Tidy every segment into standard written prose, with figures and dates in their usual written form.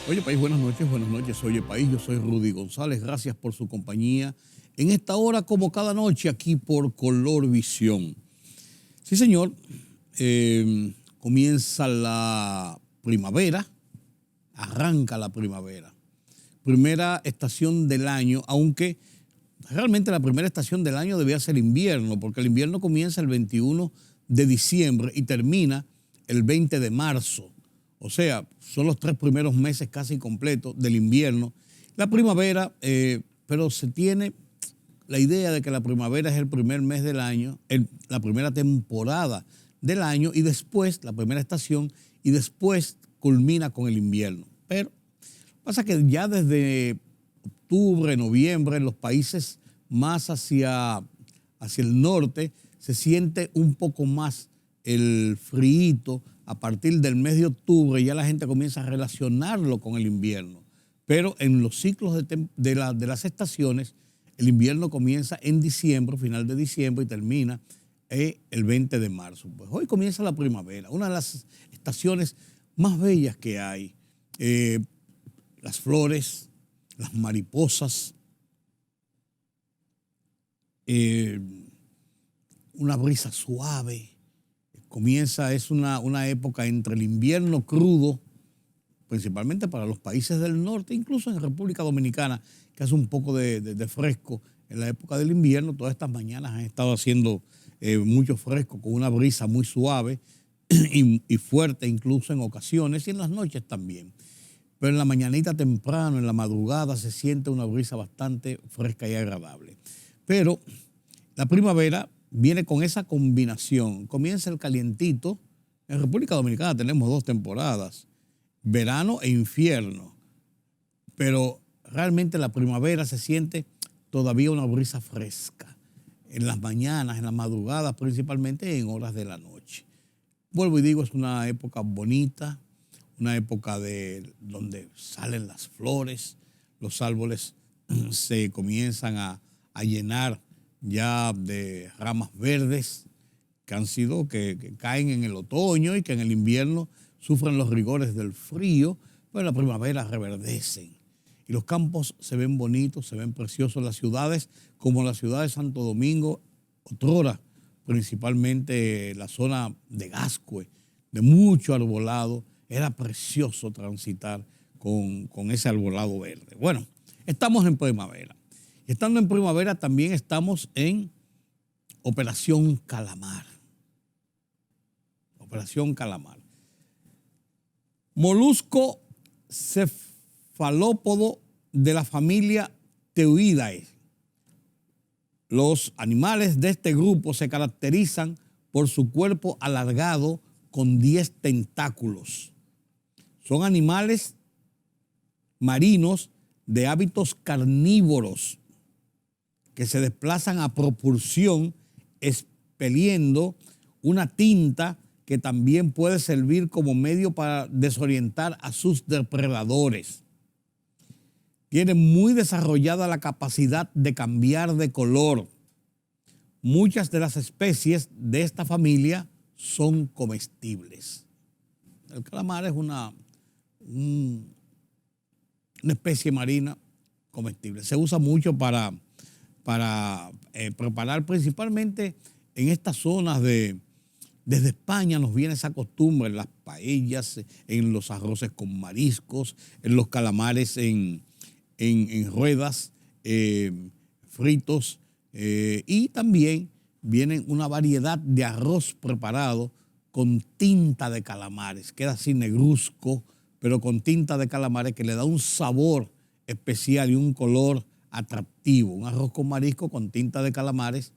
Oye, país, buenas noches, buenas noches. Oye, país, yo soy Rudy González. Gracias por su compañía en esta hora, como cada noche, aquí por Color Visión. Sí, señor, comienza la primavera, arranca la primavera. Primera estación del año, aunque realmente la primera estación del año debía ser invierno, porque el invierno comienza el 21 de diciembre y termina el 20 de marzo. O sea, son los 3 primeros meses casi completos del invierno. La primavera, pero se tiene la idea de que la primavera es el primer mes del año, la primera temporada del año y después, la primera estación, y después culmina con el invierno. Pero pasa que ya desde octubre, noviembre, en los países más hacia el norte, se siente un poco más el frío. A partir del mes de octubre ya la gente comienza a relacionarlo con el invierno. Pero en los ciclos de las estaciones, el invierno comienza en diciembre, final de diciembre, y termina el 20 de marzo. Pues hoy comienza la primavera, una de las estaciones más bellas que hay. Las flores, las mariposas, una brisa suave. Es una época entre el invierno crudo, principalmente para los países del norte, incluso en República Dominicana, que hace un poco de fresco en la época del invierno. Todas estas mañanas han estado haciendo mucho fresco, con una brisa muy suave y fuerte incluso en ocasiones, y en las noches también. Pero en la mañanita temprano, en la madrugada, se siente una brisa bastante fresca y agradable. Pero la primavera viene con esa combinación. Comienza el calientito. En República Dominicana tenemos 2 temporadas, verano e invierno. Pero realmente la primavera se siente todavía una brisa fresca. En las mañanas, en las madrugadas, principalmente en horas de la noche. Vuelvo y digo, es una época bonita, una época donde salen las flores, los árboles se comienzan a llenar ya de ramas verdes que caen en el otoño y que en el invierno sufren los rigores del frío, pero en la primavera reverdecen. Y los campos se ven bonitos, se ven preciosos. Las ciudades, como la ciudad de Santo Domingo, otrora, principalmente la zona de Gascue, de mucho arbolado, era precioso transitar con ese arbolado verde. Bueno, estamos en primavera. Y estando en primavera también estamos en Operación Calamar. Operación Calamar. Molusco cefalópodo de la familia Teoidae. Los animales de este grupo se caracterizan por su cuerpo alargado con 10 tentáculos. Son animales marinos de hábitos carnívoros que se desplazan a propulsión expeliendo una tinta que también puede servir como medio para desorientar a sus depredadores. Tienen muy desarrollada la capacidad de cambiar de color. Muchas de las especies de esta familia son comestibles. El calamar es una especie marina comestible. Se usa mucho para preparar, principalmente en estas zonas desde España nos viene esa costumbre, en las paellas, en los arroces con mariscos, en los calamares en ruedas, fritos, y también vienen una variedad de arroz preparado con tinta de calamares. Queda así negruzco, pero con tinta de calamares que le da un sabor especial y un color atractivo. Un arroz con marisco con tinta de calamares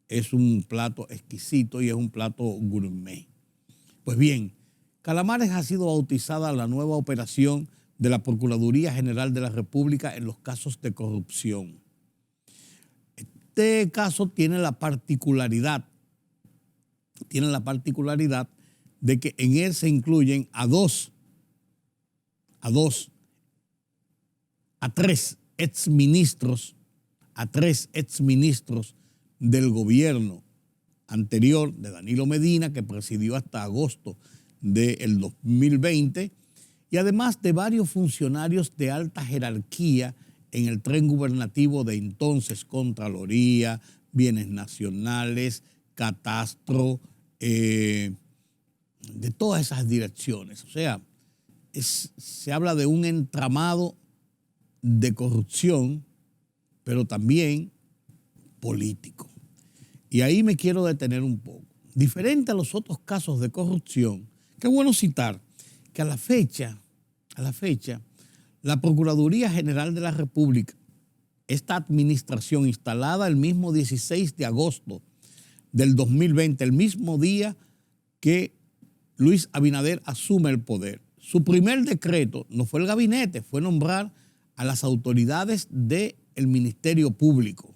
es un plato exquisito y es un plato gourmet. Pues bien, Calamares ha sido bautizada la nueva operación de la Procuraduría General de la República en los casos de corrupción. Este caso tiene la particularidad de que en él se incluyen a tres exministros del gobierno anterior de Danilo Medina, que presidió hasta agosto del 2020, y además de varios funcionarios de alta jerarquía en el tren gubernativo de entonces, Contraloría, Bienes Nacionales, Catastro, de todas esas direcciones. O sea, se habla de un entramado de corrupción, pero también político. Y ahí me quiero detener un poco. Diferente a los otros casos de corrupción, qué bueno citar que a la fecha, la Procuraduría General de la República, esta administración instalada el mismo 16 de agosto del 2020, el mismo día que Luis Abinader asume el poder, su primer decreto no fue el gabinete, fue nombrar a las autoridades del Ministerio Público,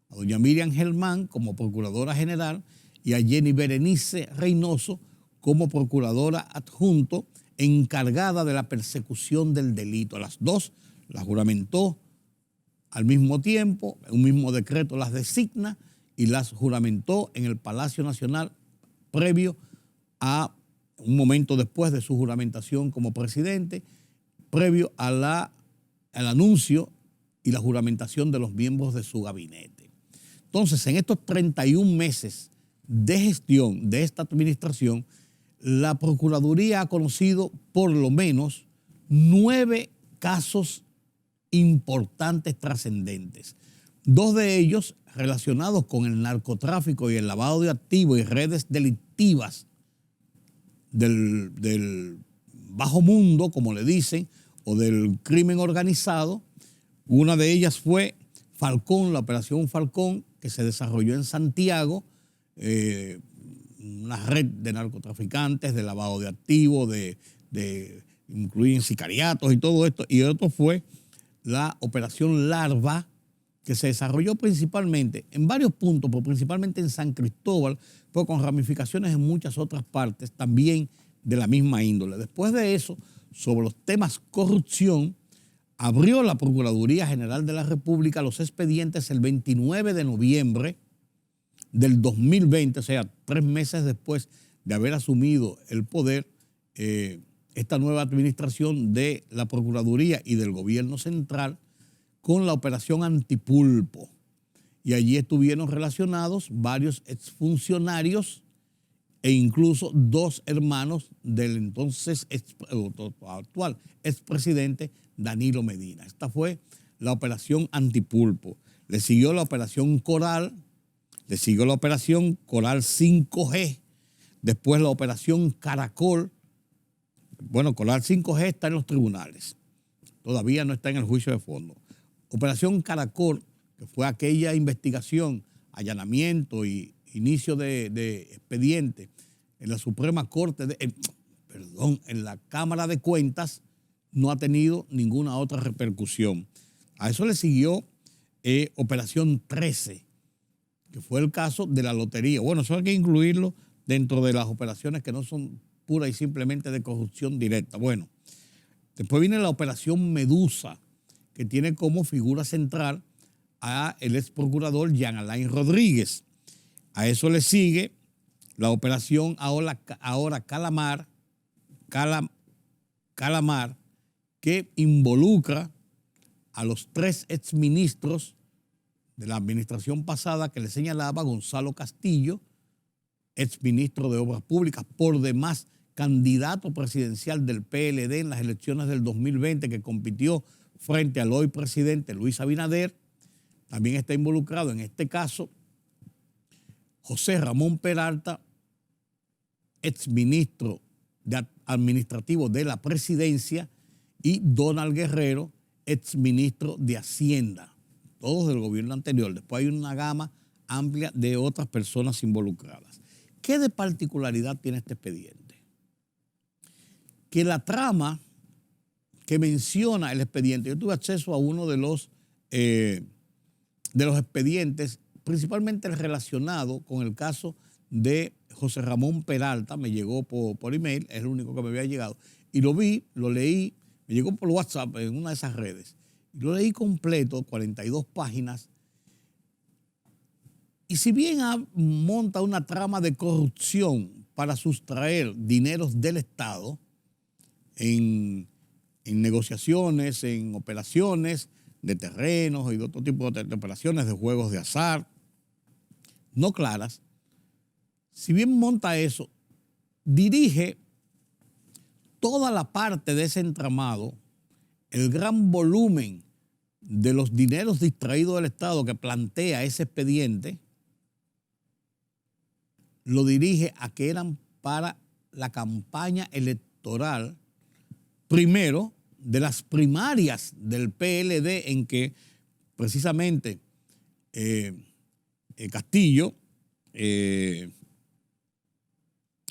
a doña Miriam Germán como Procuradora General y a Jenny Berenice Reynoso como Procuradora Adjunto encargada de la persecución del delito. A las dos las juramentó al mismo tiempo, un mismo decreto las designa y las juramentó en el Palacio Nacional previo a un momento después de su juramentación como presidente, previo al anuncio y la juramentación de los miembros de su gabinete. Entonces, en estos 31 meses de gestión de esta administración, la Procuraduría ha conocido por lo menos 9 casos importantes, trascendentes. 2 de ellos relacionados con el narcotráfico y el lavado de activos y redes delictivas del bajo mundo, como le dicen, o del crimen organizado. Una de ellas fue Falcón, la operación Falcón, que se desarrolló en Santiago, una red de narcotraficantes, de lavado de activos, incluyen sicariatos y todo esto. Y otro fue la operación Larva, que se desarrolló principalmente en varios puntos, pero principalmente en San Cristóbal, pero con ramificaciones en muchas otras partes también de la misma índole. Después de eso, sobre los temas corrupción, abrió la Procuraduría General de la República los expedientes el 29 de noviembre del 2020, o sea, 3 meses después de haber asumido el poder, esta nueva administración de la Procuraduría y del gobierno central con la operación Antipulpo. Y allí estuvieron relacionados varios exfuncionarios e incluso 2 hermanos del entonces actual expresidente Danilo Medina. Esta fue la operación Antipulpo. Le siguió la operación Coral, le siguió la operación Coral 5G, después la operación Caracol. Bueno, Coral 5G está en los tribunales, todavía no está en el juicio de fondo. Operación Caracol, que fue aquella investigación, allanamiento y inicio de expediente en la Suprema Corte, en la Cámara de Cuentas, no ha tenido ninguna otra repercusión. A eso le siguió Operación 13, que fue el caso de la lotería. Bueno, eso hay que incluirlo dentro de las operaciones que no son pura y simplemente de corrupción directa. Bueno, después viene la Operación Medusa, que tiene como figura central a el ex procurador Jean Alain Rodríguez. A eso le sigue la operación ahora Calamar, que involucra a los 3 exministros de la administración pasada que le señalaba Gonzalo Castillo, exministro de Obras Públicas, por demás candidato presidencial del PLD en las elecciones del 2020, que compitió frente al hoy presidente Luis Abinader. También está involucrado en este caso José Ramón Peralta, exministro administrativo de la presidencia, y Donald Guerrero, exministro de Hacienda, todos del gobierno anterior. Después hay una gama amplia de otras personas involucradas. ¿Qué de particularidad tiene este expediente? Que la trama que menciona el expediente, yo tuve acceso a uno de los expedientes, principalmente el relacionado con el caso de José Ramón Peralta, me llegó por email, es el único que me había llegado, y lo vi, lo leí, me llegó por WhatsApp en una de esas redes, y lo leí completo, 42 páginas, y si bien monta una trama de corrupción para sustraer dineros del Estado en en negociaciones, en operaciones de terrenos y de otro tipo de operaciones de juegos de azar no claras. Si bien monta eso, dirige toda la parte de ese entramado, el gran volumen de los dineros distraídos del Estado que plantea ese expediente, lo dirige a que eran para la campaña electoral, primero, de las primarias del PLD, en que precisamente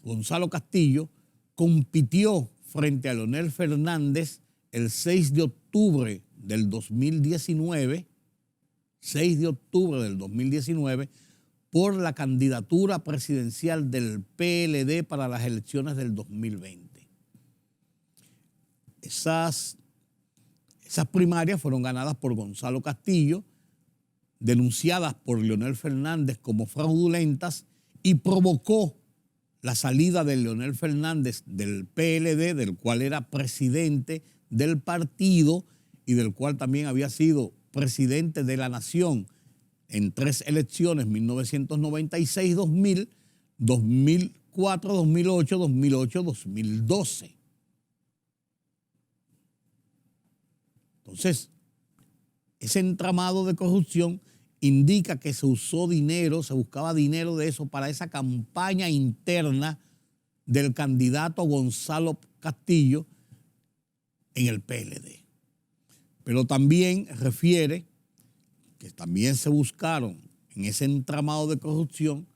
Gonzalo Castillo, compitió frente a Leonel Fernández el 6 de octubre del 2019, 6 de octubre del 2019, por la candidatura presidencial del PLD para las elecciones del 2020. Esas primarias fueron ganadas por Gonzalo Castillo, denunciadas por Leonel Fernández como fraudulentas, y provocó la salida de Leonel Fernández del PLD, del cual era presidente del partido y del cual también había sido presidente de la nación en 3 elecciones, 1996, 2000, 2004, 2008, 2008, 2012. Entonces, ese entramado de corrupción indica que se usó dinero, se buscaba dinero de eso para esa campaña interna del candidato Gonzalo Castillo en el PLD. Pero también refiere que también se buscaron en ese entramado de corrupción,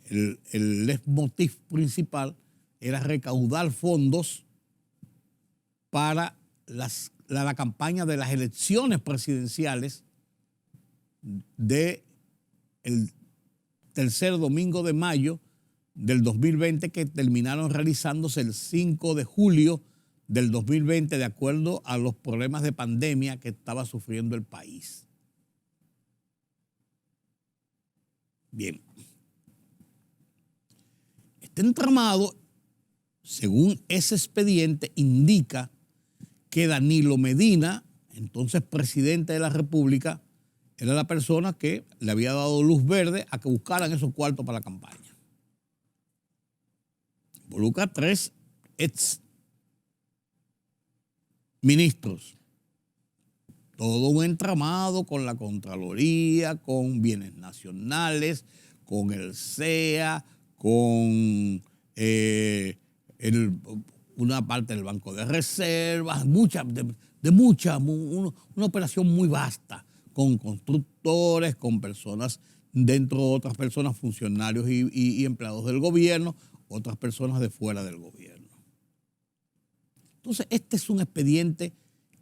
el leitmotiv principal era recaudar fondos para la campaña de las elecciones presidenciales del tercer domingo de mayo del 2020, que terminaron realizándose el 5 de julio del 2020, de acuerdo a los problemas de pandemia que estaba sufriendo el país. Bien. Este entramado, según ese expediente, indica que Danilo Medina, entonces presidente de la República, era la persona que le había dado luz verde a que buscaran esos cuartos para la campaña. Involucra 3 ex ministros. Todo un entramado con la Contraloría, con bienes nacionales, con el SEA, con una parte del Banco de Reservas, una operación muy vasta, con constructores, con personas, dentro de otras personas, funcionarios y empleados del gobierno, otras personas de fuera del gobierno. Entonces, este es un expediente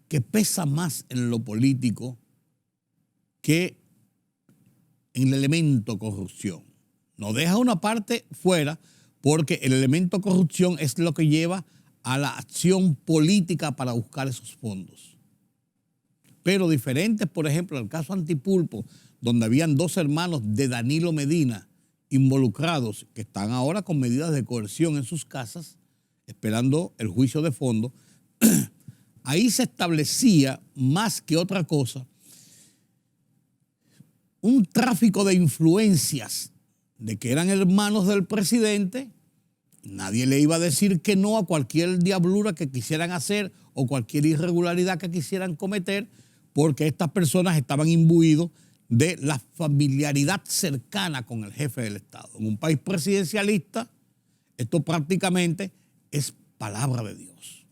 que pesa más en lo político que en el elemento corrupción. No deja una parte fuera, porque el elemento corrupción es lo que lleva a la acción política para buscar esos fondos. Pero diferentes, por ejemplo, el caso Antipulpo, donde habían 2 hermanos de Danilo Medina involucrados, que están ahora con medidas de coerción en sus casas, esperando el juicio de fondo. Ahí se establecía, más que otra cosa, un tráfico de influencias, de que eran hermanos del presidente. Nadie le iba a decir que no a cualquier diablura que quisieran hacer o cualquier irregularidad que quisieran cometer, porque estas personas estaban imbuidos de la familiaridad cercana con el jefe del Estado. En un país presidencialista, esto prácticamente es palabra de Dios.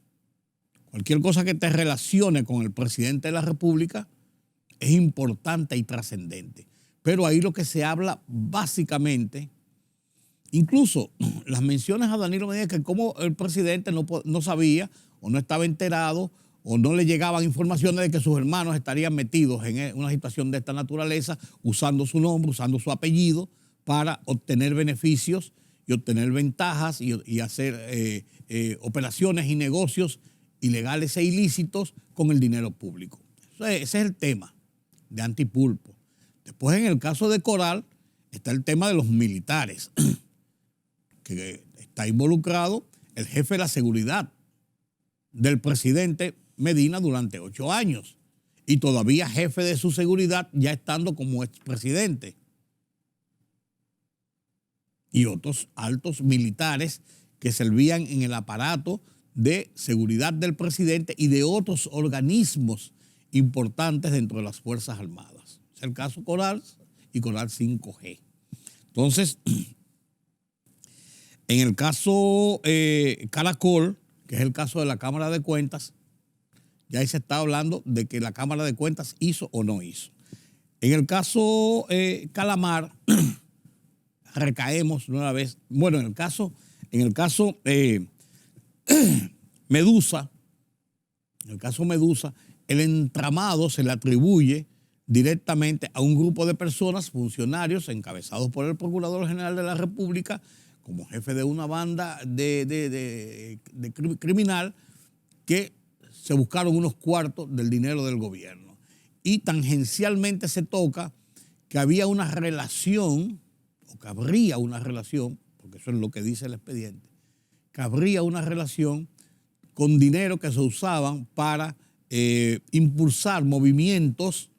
Cualquier cosa que te relacione con el presidente de la República es importante y trascendente. Pero ahí lo que se habla básicamente, incluso las menciones a Danilo Medina, que como el presidente no sabía o no estaba enterado o no le llegaban informaciones de que sus hermanos estarían metidos en una situación de esta naturaleza, usando su nombre, usando su apellido para obtener beneficios y obtener ventajas y hacer operaciones y negocios ilegales e ilícitos con el dinero público. Ese es el tema de Antipulpo. Después, en el caso de Coral, está el tema de los militares, que está involucrado el jefe de la seguridad del presidente Medina durante 8 años y todavía jefe de su seguridad ya estando como expresidente. Y otros altos militares que servían en el aparato de seguridad del presidente y de otros organismos importantes dentro de las Fuerzas Armadas. Es el caso Coral y Coral 5G. Entonces, en el caso Caracol, que es el caso de la Cámara de Cuentas, ya ahí se está hablando de que la Cámara de Cuentas hizo o no hizo. En el caso Calamar, recaemos una vez. Bueno, en el caso Medusa, el entramado se le atribuye directamente a un grupo de personas, funcionarios encabezados por el Procurador General de la República, como jefe de una banda de criminal, que se buscaron unos cuartos del dinero del gobierno. Y tangencialmente se toca que había una relación, o que habría una relación, porque eso es lo que dice el expediente, que habría una relación con dinero que se usaban para impulsar movimientos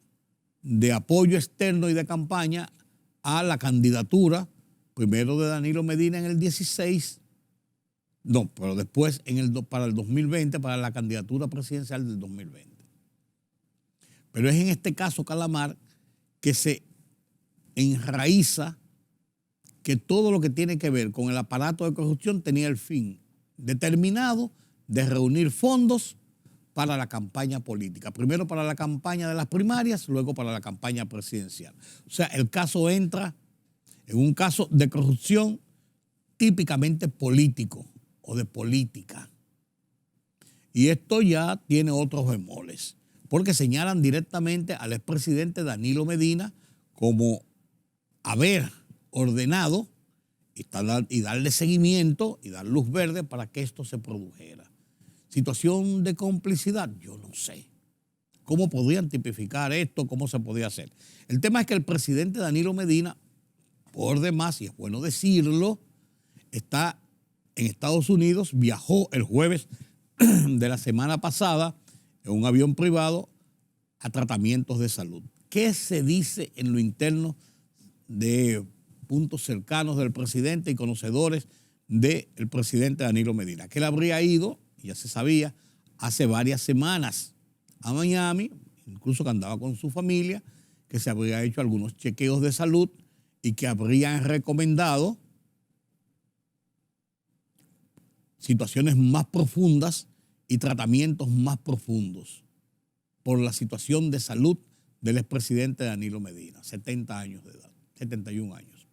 de apoyo externo y de campaña a la candidatura, primero de Danilo Medina en el 16, no, pero después para el 2020, para la candidatura presidencial del 2020. Pero es en este caso, Calamar, que se enraiza que todo lo que tiene que ver con el aparato de corrupción tenía el fin determinado de reunir fondos para la campaña política. Primero para la campaña de las primarias, luego para la campaña presidencial. O sea, el caso entra en un caso de corrupción típicamente político o de política. Y esto ya tiene otros bemoles, porque señalan directamente al expresidente Danilo Medina como haber ordenado y darle seguimiento y dar luz verde para que esto se produjera. Situación de complicidad, yo no sé. ¿Cómo podrían tipificar esto? ¿Cómo se podía hacer? El tema es que el presidente Danilo Medina, por demás, y es bueno decirlo, está en Estados Unidos, viajó el jueves de la semana pasada en un avión privado a tratamientos de salud. ¿Qué se dice en lo interno de puntos cercanos del presidente y conocedores del presidente Danilo Medina? Que él habría ido, ya se sabía, hace varias semanas a Miami, incluso que andaba con su familia, que se habría hecho algunos chequeos de salud y que habrían recomendado situaciones más profundas y tratamientos más profundos por la situación de salud del expresidente Danilo Medina, 70 años de edad, 71 años.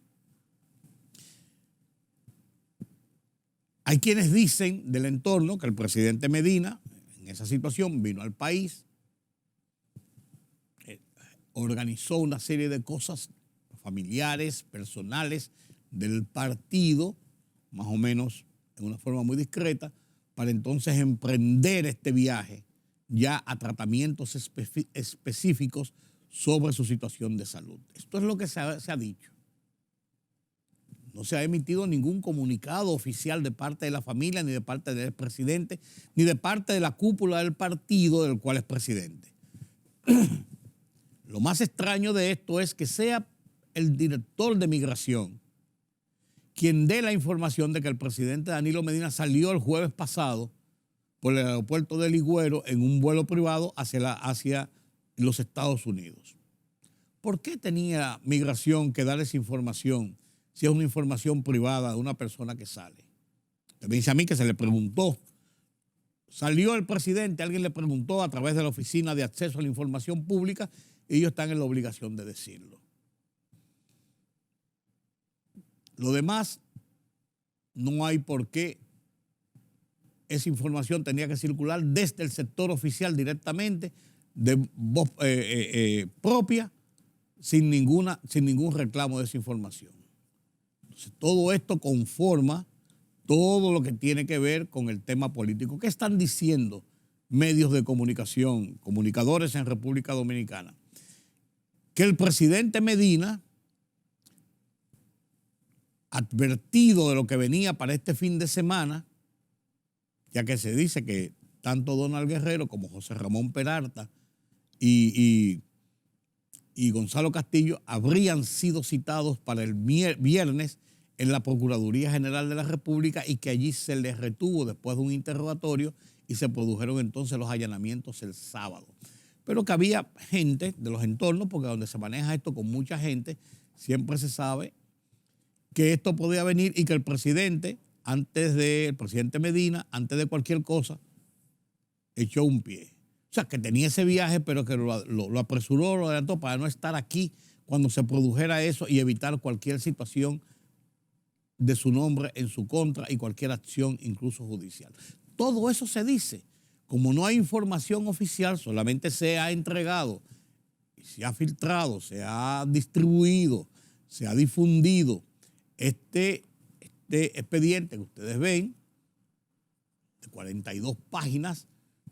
Hay quienes dicen del entorno que el presidente Medina, en esa situación, vino al país, organizó una serie de cosas familiares, personales, del partido, más o menos en una forma muy discreta, para entonces emprender este viaje ya a tratamientos específicos sobre su situación de salud. Esto es lo que se ha dicho. No se ha emitido ningún comunicado oficial de parte de la familia, ni de parte del presidente, ni de parte de la cúpula del partido del cual es presidente. Lo más extraño de esto es que sea el director de migración quien dé la información de que el presidente Danilo Medina salió el jueves pasado por el aeropuerto de Ligüero en un vuelo privado hacia los Estados Unidos. ¿Por qué tenía migración que dar esa información si es una información privada de una persona que sale? Usted me dice a mí que se le preguntó. Salió el presidente, alguien le preguntó a través de la Oficina de Acceso a la Información Pública y ellos están en la obligación de decirlo. Lo demás, no hay por qué esa información tenía que circular desde el sector oficial directamente, de voz propia, sin ningún reclamo de esa información. Entonces, todo esto conforma todo lo que tiene que ver con el tema político. ¿Qué están diciendo medios de comunicación, comunicadores en República Dominicana? Que el presidente Medina, advertido de lo que venía para este fin de semana, ya que se dice que tanto Donald Guerrero como José Ramón Peralta y Gonzalo Castillo habrían sido citados para el viernes en la Procuraduría General de la República y que allí se les retuvo después de un interrogatorio y se produjeron entonces los allanamientos el sábado. Pero que había gente de los entornos, porque donde se maneja esto con mucha gente, siempre se sabe que esto podía venir y que el presidente Medina, antes de cualquier cosa, echó un pie. O sea, que tenía ese viaje, pero que lo apresuró, lo adelantó para no estar aquí cuando se produjera eso y evitar cualquier situación de su nombre en su contra y cualquier acción, incluso judicial. Todo eso se dice. Como no hay información oficial, solamente se ha entregado, se ha filtrado, se ha distribuido, se ha difundido este expediente que ustedes ven, de 42 páginas,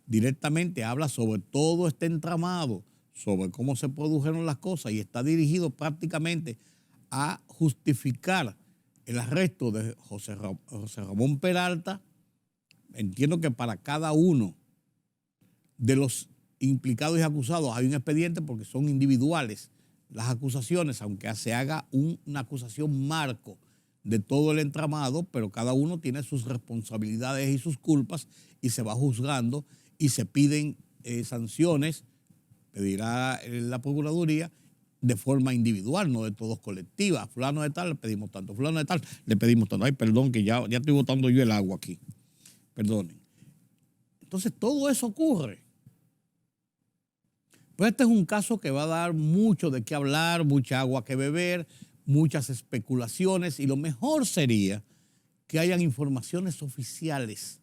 directamente habla sobre todo este entramado, sobre cómo se produjeron las cosas y está dirigido prácticamente a justificar el arresto de José Ramón Peralta. Entiendo que para cada uno de los implicados y acusados hay un expediente porque son individuales las acusaciones, aunque se haga una acusación marco de todo el entramado, pero cada uno tiene sus responsabilidades y sus culpas y se va juzgando y se piden sanciones, pedirá la Procuraduría de forma individual, no de todos colectiva. A fulano de tal le pedimos tanto, a fulano de tal le pedimos tanto. Ay, perdón, que ya estoy botando yo el agua aquí. Perdonen. Entonces todo eso ocurre. Pues este es un caso que va a dar mucho de qué hablar, mucha agua que beber, muchas especulaciones y lo mejor sería que hayan informaciones oficiales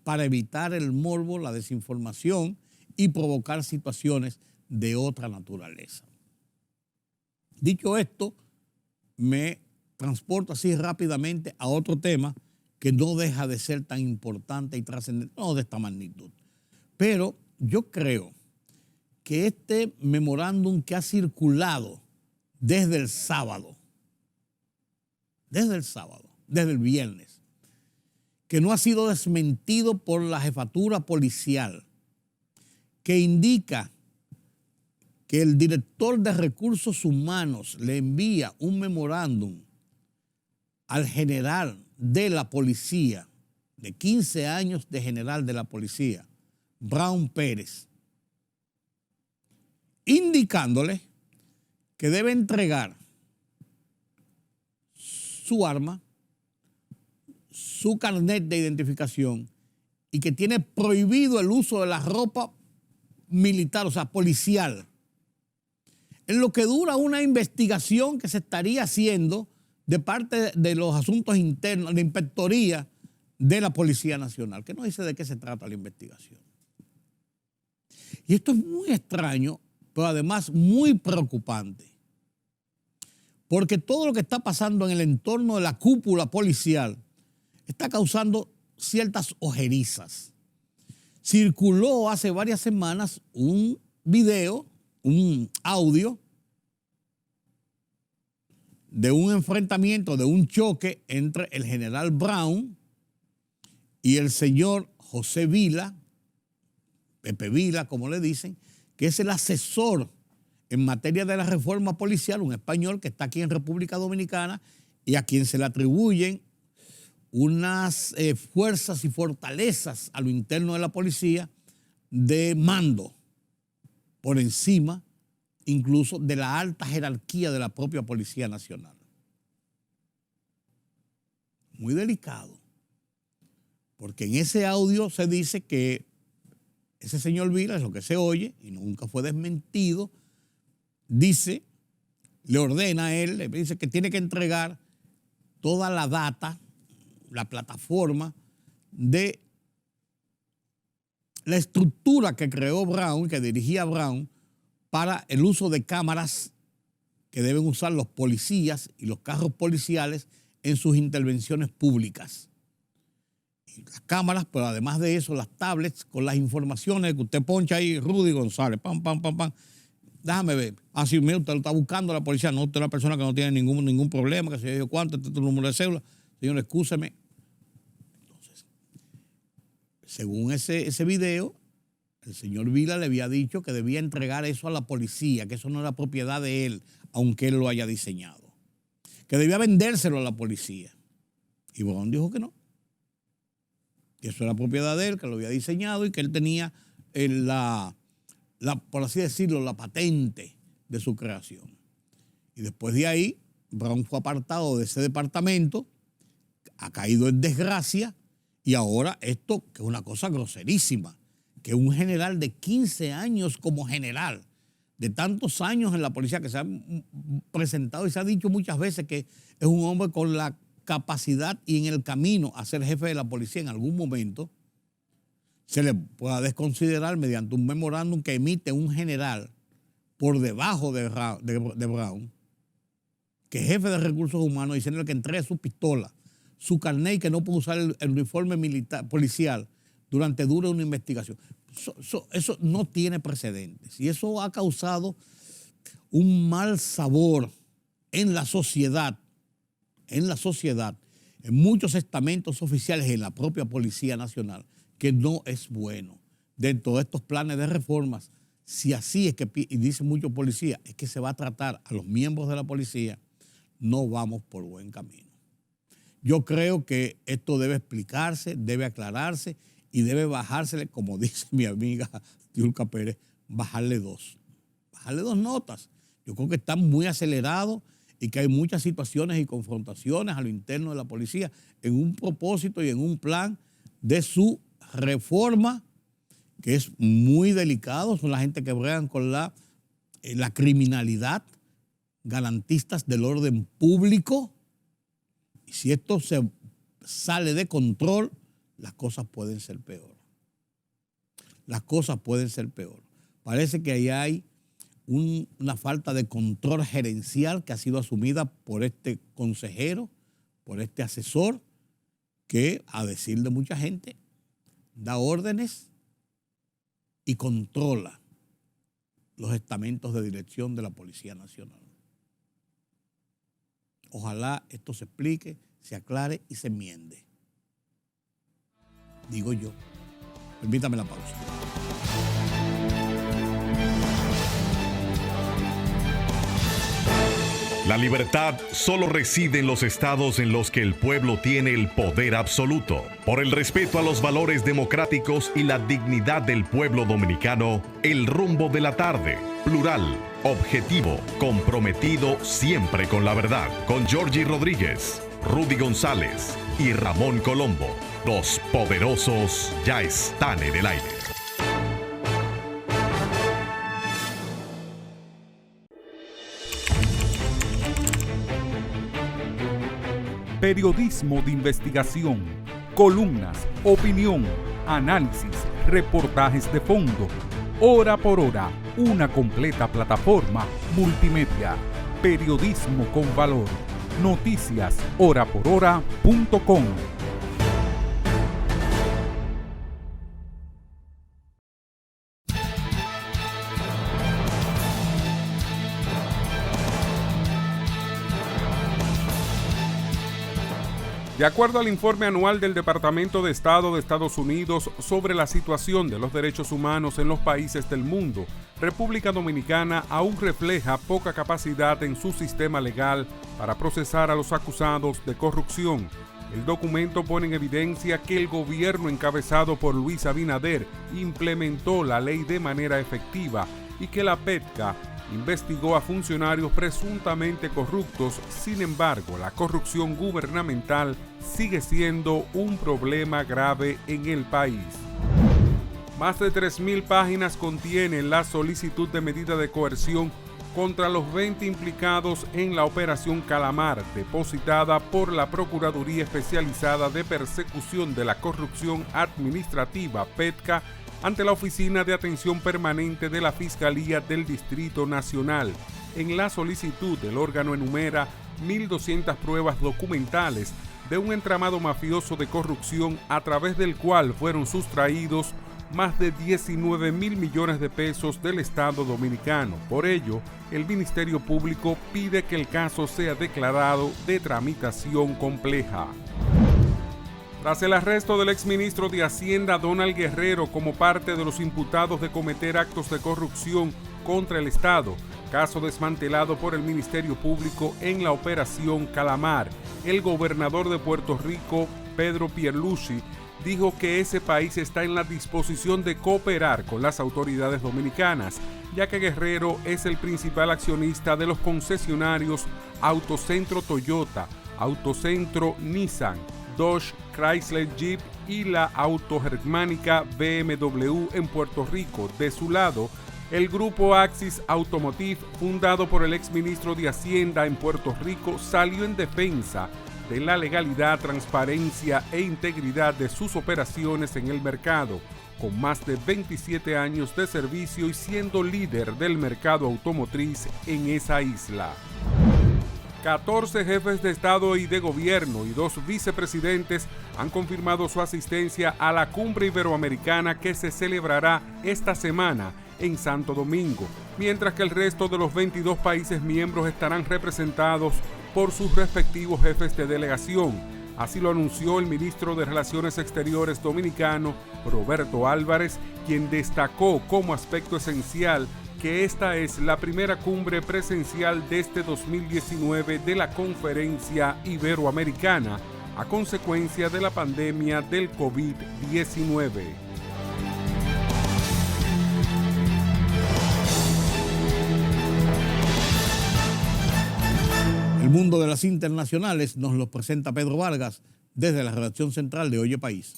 para evitar el morbo, la desinformación y provocar situaciones de otra naturaleza. Dicho esto, me transporto así rápidamente a otro tema que no deja de ser tan importante y trascendente, no de esta magnitud. Pero yo creo que este memorándum que ha circulado desde el sábado, desde el viernes, que no ha sido desmentido por la jefatura policial, que indica que el director de recursos humanos le envía un memorándum al general de la policía, de 15 años de general de la policía, Brown Pérez, indicándole que debe entregar su arma, su carnet de identificación y que tiene prohibido el uso de la ropa militar, o sea, policial, en lo que dura una investigación que se estaría haciendo de parte de los asuntos internos, la inspectoría de la Policía Nacional, que no dice de qué se trata la investigación. Y esto es muy extraño, pero además muy preocupante, porque todo lo que está pasando en el entorno de la cúpula policial está causando ciertas ojerizas. Circuló hace varias semanas un video, un audio de un enfrentamiento, de un choque entre el general Brown y el señor José Vila, Pepe Vila, como le dicen, que es el asesor en materia de la reforma policial, un español que está aquí en República Dominicana y a quien se le atribuyen unas fuerzas y fortalezas a lo interno de la policía de mando por encima incluso de la alta jerarquía de la propia Policía Nacional. Muy delicado, porque en ese audio se dice que ese señor Vila, es lo que se oye y nunca fue desmentido, dice, le ordena a él, le dice que tiene que entregar toda la data, la plataforma de la estructura que creó Brown, que dirigía Brown, para el uso de cámaras que deben usar los policías y los carros policiales en sus intervenciones públicas. Y las cámaras, pero además de eso, las tablets con las informaciones que usted poncha ahí, Rudy González, pam, pam, pam, pam. Déjame ver. Así mismo, usted lo está buscando la policía. No, usted es una persona que no tiene ningún problema, que se yo cuánto, este es tu número de cédula. Señor, excúseme. Entonces, Según ese video, el señor Vila le había dicho que debía entregar eso a la policía, que eso no era propiedad de él, aunque él lo haya diseñado. Que debía vendérselo a la policía. Y Brown dijo que no. Que eso era propiedad de él, que lo había diseñado y que él tenía por así decirlo, la patente de su creación. Y después de ahí, Brown fue apartado de ese departamento, ha caído en desgracia, y ahora esto, que es una cosa groserísima, que un general de 15 años como general, de tantos años en la policía, que se ha presentado y se ha dicho muchas veces que es un hombre con la capacidad y en el camino a ser jefe de la policía en algún momento, se le pueda desconsiderar mediante un memorándum que emite un general por debajo de Brown, que es jefe de recursos humanos, diciéndole que entregue su pistola, su carnet y que no puede usar el uniforme militar, policial durante dura una investigación. Eso no tiene precedentes y eso ha causado un mal sabor en la sociedad, en muchos estamentos oficiales y en la propia Policía Nacional, que no es bueno. Dentro de estos planes de reformas, si así es que, y dicen muchos policías, es que se va a tratar a los miembros de la policía, no vamos por buen camino. Yo creo que esto debe explicarse, debe aclararse y debe bajársele, como dice mi amiga Yulka Pérez, bajarle dos notas. Yo creo que está muy acelerado y que hay muchas situaciones y confrontaciones a lo interno de la policía en un propósito y en un plan de su reforma, que es muy delicado. Son la gente que bregan con la criminalidad, garantistas del orden público. Y si esto se sale de control, las cosas pueden ser peor. Parece que ahí hay una falta de control gerencial que ha sido asumida por este consejero, por este asesor, que, a decir de mucha gente, da órdenes y controla los estamentos de dirección de la Policía Nacional. Ojalá esto se explique, se aclare y se enmiende. Digo yo. Permítame la pausa. La libertad solo reside en los estados en los que el pueblo tiene el poder absoluto. Por el respeto a los valores democráticos y la dignidad del pueblo dominicano, El Rumbo de la Tarde, plural, objetivo, comprometido siempre con la verdad. Con Georgie Rodríguez, Rudy González y Ramón Colombo. Los poderosos ya están en el aire. Periodismo de investigación, columnas, opinión, análisis, reportajes de fondo. Hora por hora, una completa plataforma multimedia. Periodismo con valor. Noticias horaporhora.com. De acuerdo al informe anual del Departamento de Estado de Estados Unidos sobre la situación de los derechos humanos en los países del mundo, República Dominicana aún refleja poca capacidad en su sistema legal para procesar a los acusados de corrupción. El documento pone en evidencia que el gobierno encabezado por Luis Abinader implementó la ley de manera efectiva y que la PETCA investigó a funcionarios presuntamente corruptos. Sin embargo, la corrupción gubernamental sigue siendo un problema grave en el país. Más de 3.000 páginas contiene la solicitud de medida de coerción contra los 20 implicados en la Operación Calamar, depositada por la Procuraduría Especializada de Persecución de la Corrupción Administrativa, PETCA, ante la Oficina de Atención Permanente de la Fiscalía del Distrito Nacional. En la solicitud, el órgano enumera 1.200 pruebas documentales de un entramado mafioso de corrupción a través del cual fueron sustraídos más de 19.000 millones de pesos del Estado dominicano. Por ello, el Ministerio Público pide que el caso sea declarado de tramitación compleja. Tras el arresto del exministro de Hacienda Donald Guerrero como parte de los imputados de cometer actos de corrupción contra el Estado, caso desmantelado por el Ministerio Público en la Operación Calamar, el gobernador de Puerto Rico, Pedro Pierluisi, dijo que ese país está en la disposición de cooperar con las autoridades dominicanas, ya que Guerrero es el principal accionista de los concesionarios Autocentro Toyota, Autocentro Nissan, Dodge, Chrysler Jeep y la autogermánica BMW en Puerto Rico. De su lado, el grupo Axis Automotive, fundado por el exministro de Hacienda en Puerto Rico, salió en defensa de la legalidad, transparencia e integridad de sus operaciones en el mercado, con más de 27 años de servicio y siendo líder del mercado automotriz en esa isla. 14 jefes de Estado y de Gobierno y 2 vicepresidentes han confirmado su asistencia a la Cumbre Iberoamericana que se celebrará esta semana en Santo Domingo, mientras que el resto de los 22 países miembros estarán representados por sus respectivos jefes de delegación. Así lo anunció el ministro de Relaciones Exteriores dominicano, Roberto Álvarez, quien destacó como aspecto esencial que esta es la primera cumbre presencial desde 2019 de la Conferencia Iberoamericana a consecuencia de la pandemia del COVID-19. El mundo de las internacionales nos lo presenta Pedro Vargas desde la redacción central de Oye País.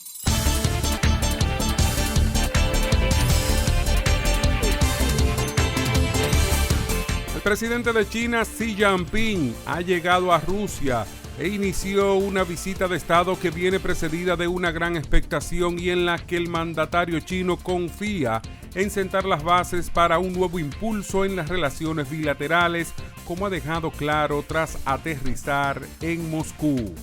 El presidente de China, Xi Jinping, ha llegado a Rusia e inició una visita de Estado que viene precedida de una gran expectación y en la que el mandatario chino confía en sentar las bases para un nuevo impulso en las relaciones bilaterales, como ha dejado claro tras aterrizar en Moscú.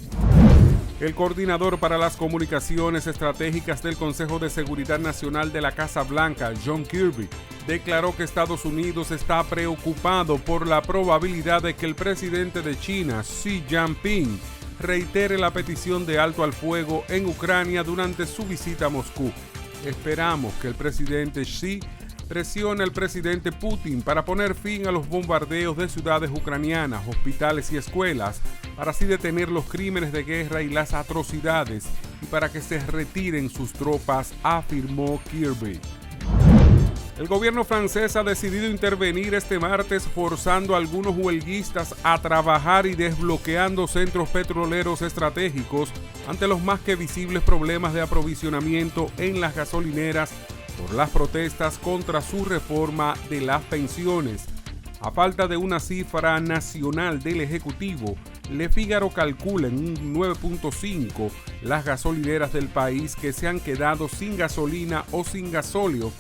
El coordinador para las comunicaciones estratégicas del Consejo de Seguridad Nacional de la Casa Blanca, John Kirby, declaró que Estados Unidos está preocupado por la probabilidad de que el presidente de China, Xi Jinping, reitere la petición de alto al fuego en Ucrania durante su visita a Moscú. Esperamos que el presidente Xi presione al presidente Putin para poner fin a los bombardeos de ciudades ucranianas, hospitales y escuelas, para así detener los crímenes de guerra y las atrocidades y para que se retiren sus tropas, afirmó Kirby. El gobierno francés ha decidido intervenir este martes forzando a algunos huelguistas a trabajar y desbloqueando centros petroleros estratégicos ante los más que visibles problemas de aprovisionamiento en las gasolineras por las protestas contra su reforma de las pensiones. A falta de una cifra nacional del Ejecutivo, Le Figaro calcula en un 9.5 las gasolineras del país que se han quedado sin gasolina o sin gasóleo,